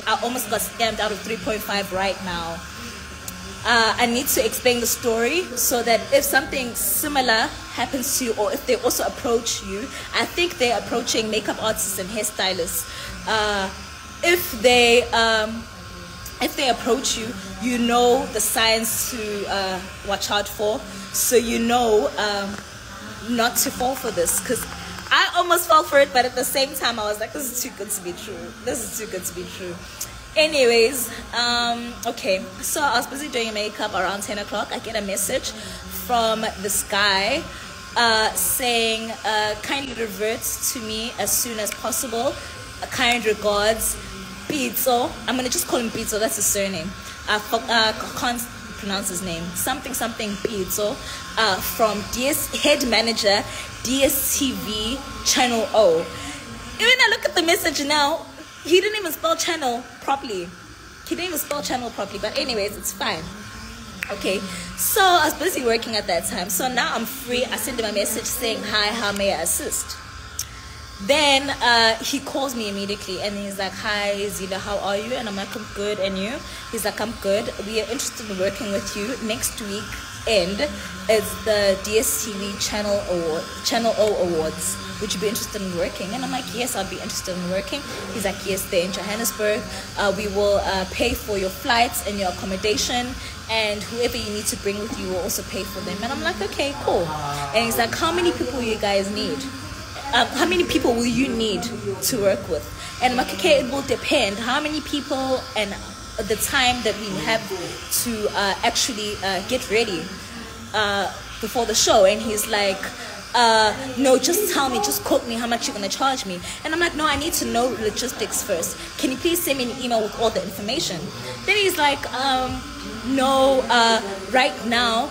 I almost got scammed out of 3.5 right now. I need to explain the story so that if something similar happens to you, or if they also approach you, I think they're approaching makeup artists and hairstylists. If they approach you, you know the signs to watch out for, so you know not to fall for this. Because I almost fell for it, but at the same time I was like, this is too good to be true. This is too good to be true. Anyways, okay, so I was busy doing makeup around 10 o'clock. I get a message from this guy saying, kindly revert to me as soon as possible. Kind regards, Pizzo. I'm going to just call him Pizzo, that's his surname. I can't pronounce his name. Something Pizzo, from head manager, DSTV Channel O. Even I look at the message now, he didn't even spell channel properly. But anyways, it's fine. Okay, so I was busy working at that time. So now I'm free. I send him a message saying, hi, how may I assist? Then he calls me immediately and he's like, hi Zila, how are you? And I'm like, I'm good, and you? He's like, I'm good. We are interested in working with you. Next week end is the DSTV Channel O Awards. Would you be interested in working? And I'm like, yes, I'd be interested in working. He's like, yes, they're in Johannesburg. We will pay for your flights and your accommodation, and whoever you need to bring with you will also pay for them. And I'm like, okay, cool. And he's like, how many people you guys need? How many people will you need to work with? And I'm like, okay, it will depend how many people and the time that we have to actually get ready before the show. And he's like, no, just tell me, just quote me how much you're going to charge me. And I'm like, no, I need to know logistics first. Can you please send me an email with all the information? Then he's like, no, right now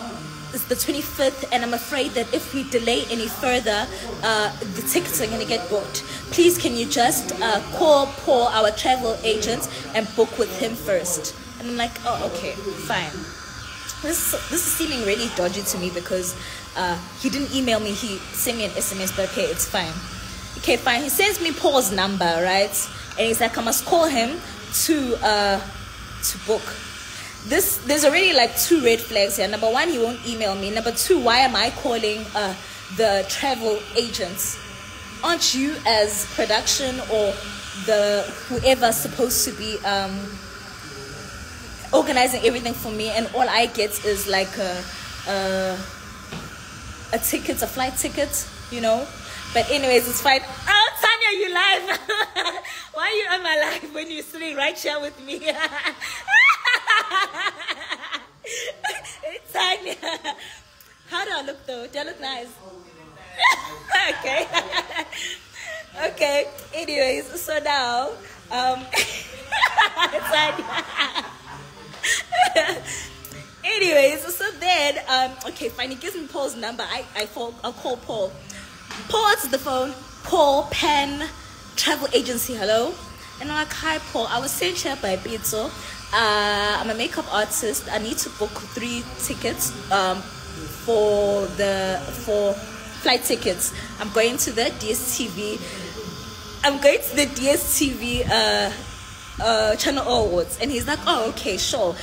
it's the 25th, and I'm afraid that if we delay any further, the tickets are going to get booked. Please, can you just call Paul, our travel agent, and book with him first? And I'm like, oh, okay, fine. This is seeming really dodgy to me, because he didn't email me, he sent me an SMS, but okay, it's fine. Okay, fine. He sends me Paul's number, right? And he's like, I must call him to book. There's already like 2 red flags here. Number 1, he won't email me. Number 2, why am I calling the travel agents? Aren't you, as production or the whoever's supposed to be organizing everything for me, and all I get is like a ticket, a flight ticket, you know? But anyways, it's fine. Oh, Tanya, you live. Why are you on my live when you're sitting right here with me? It's Tanya. How do I look though? Do I look nice? Okay. Okay. Anyways, so now Tanya. Anyways, so then okay, fine. He gives me Paul's number. I'll call Paul. Paul answers the phone. Paul, Pen Travel Agency, hello. And I'm like, hi Paul, I was sent here by Pizzo. I'm a makeup artist. I need to book 3 tickets for flight tickets. I'm going to the DSTV Channel O Awards. And he's like, oh, okay, sure.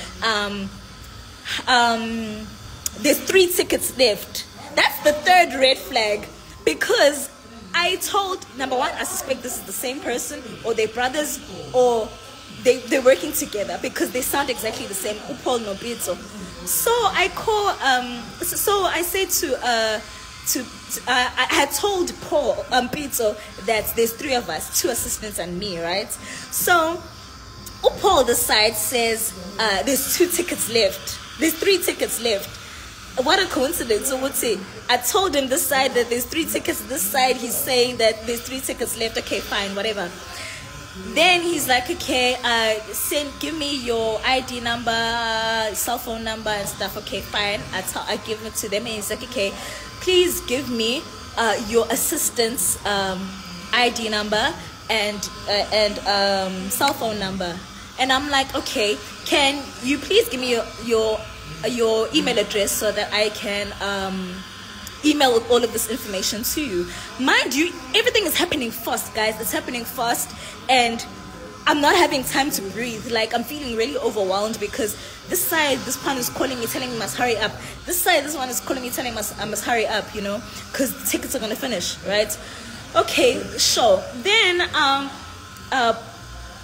There's 3 tickets left. That's the 3rd red flag, because I told, number 1, I suspect this is the same person, or they're brothers, or they're working together, because they sound exactly the same. Upol no Pizzo. So I call, so I say I had told Paul Pizzo that there's 3 of us, 2 assistants and me, right? So Upol the side says there's 2 tickets left. There's 3 tickets left. What a coincidence. So what's it? I told him this side that there's 3 tickets. This side he's saying that there's 3 tickets left. Okay, fine, whatever. Then he's like, okay, give me your ID number, cell phone number and stuff. Okay, fine. I give it to them, and he's like, okay, please give me your assistant's ID number and cell phone number. And I'm like, okay, can you please give me your email address so that I can email all of this information to you. Mind you, everything is happening fast, guys. It's happening fast, and I'm not having time to breathe. Like, I'm feeling really overwhelmed because this one is calling me, telling me must hurry up. This one is calling me, telling me I must hurry up, you know, because the tickets are gonna finish, right? Okay, sure. Then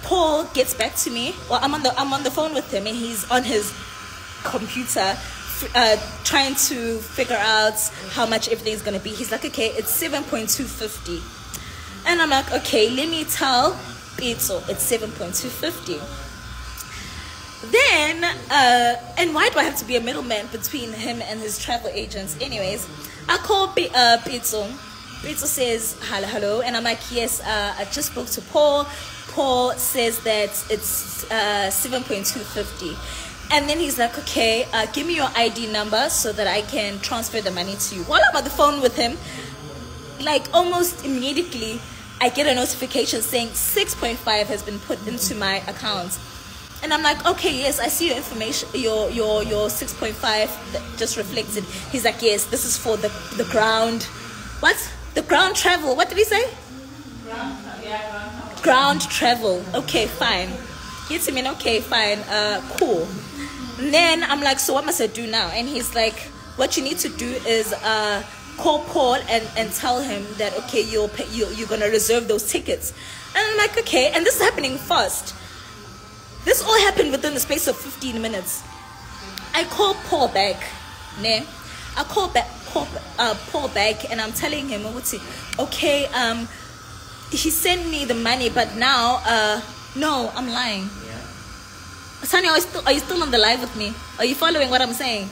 Paul gets back to me. Well, I'm on the phone with him, and he's on his computer trying to figure out how much everything's gonna be. He's like, okay, it's 7.250, and I'm like, okay, let me tell Pizzo it's 7.250. Then and why do I have to be a middleman between him and his travel agents? Anyways, I call Pizzo. Pizzo says hello, and I'm like, yes, I just spoke to Paul. Paul says that it's 7.250. And then he's like, okay, give me your ID number so that I can transfer the money to you. While I'm on the phone with him, like almost immediately, I get a notification saying 6.5 has been put into my account. And I'm like, okay, yes, I see your information, your 6.5 that just reflected. He's like, yes, this is for the ground. What? The ground travel. What did he say? Ground travel. Okay, fine. He's saying, okay, fine, cool. And then I'm like, so what must I do now? And he's like, what you need to do is call Paul and tell him that, okay, you're gonna reserve those tickets. And I'm like, okay. And this is happening fast. This all happened within the space of 15 minutes. I call Paul back. I call Paul back, and I'm telling him, okay, he sent me the money, but now no, I'm lying. Sunny, are you still on the live with me? Are you following what I'm saying?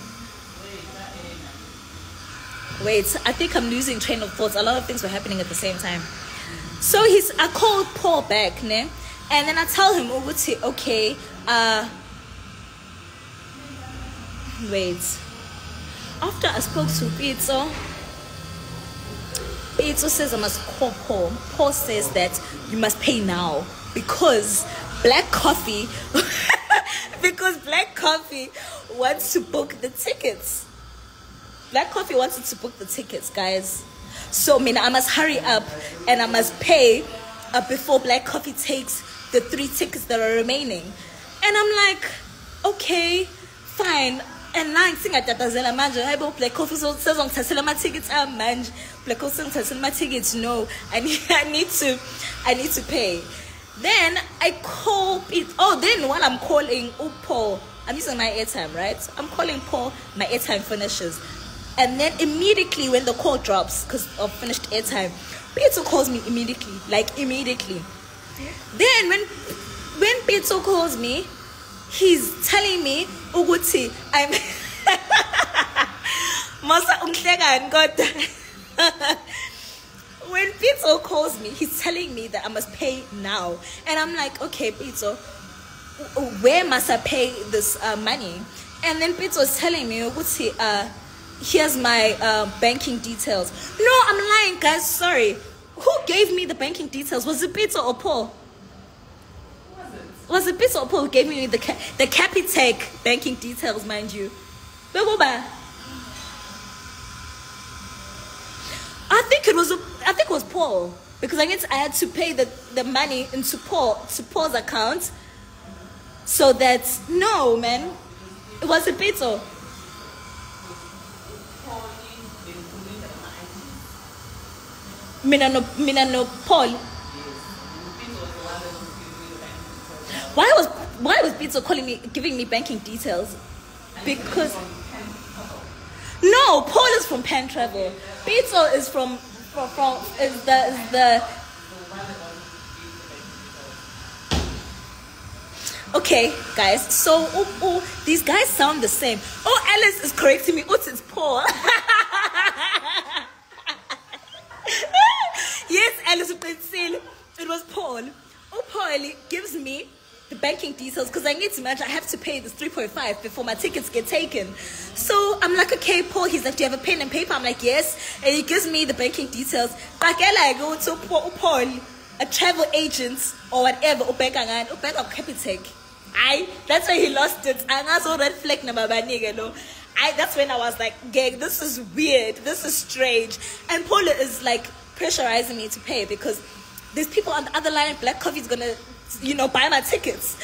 Wait, I think I'm losing train of thoughts. A lot of things were happening at the same time. So I called Paul back, and then I tell him, okay, wait. After I spoke to Pizzo says I must call Paul. Paul says that you must pay now because Black Coffee wants to book the tickets. Black Coffee wanted to book the tickets, guys. So I must hurry up and I must pay before Black Coffee takes the 3 tickets that are remaining. And I'm like, okay, fine. And now singatatazela manje hayibo Black Coffee sezongithathela ama tickets manje. Black Coffee sezongithathela ama tickets. No, I need to pay. Then I call it. Oh, then while I'm calling Paul, I'm using my airtime, right? I'm calling Paul, my airtime finishes. And then immediately when the call drops, because of finished airtime, Pizzo calls me immediately. Then when Pizzo calls me, he's telling me, Uguti, I'm Masa umhlekani kodwa. When Pizzo calls me, he's telling me that I must pay now. And I'm like, okay, Pizzo, where must I pay this money? And then Pizzo is telling me, Uguti, here's my banking details. No, I'm lying, guys. Sorry. Who gave me the banking details? Was it Pizzo or Paul? Was it Pizzo or Paul who gave me the Capitec banking details, mind you? I think it was Paul, because I had to pay the money into Paul's account. So that no, man, it wasn't Pizzo. Mina no Paul. Why was Pizzo giving me banking details? Because no, Paul is from Pan Travel. Pizzo is is the okay, guys. So these guys sound the same. Oh, Alice is correcting me. It's Paul. Yes, Alice, it was Paul. Paul gives me the banking details because I need to imagine I have to pay this 3.5 before my tickets get taken. So I'm like, okay, Paul. He's like, do you have a pen and paper? I'm like, yes. And he gives me the banking details. I go to Paul, a travel agent or whatever. Capitec. That's why he lost it. That's when I was like, gang, this is weird. This is strange. And Paul is like pressurizing me to pay because there's people on the other line. Black Coffee is gonna you know, buy my tickets.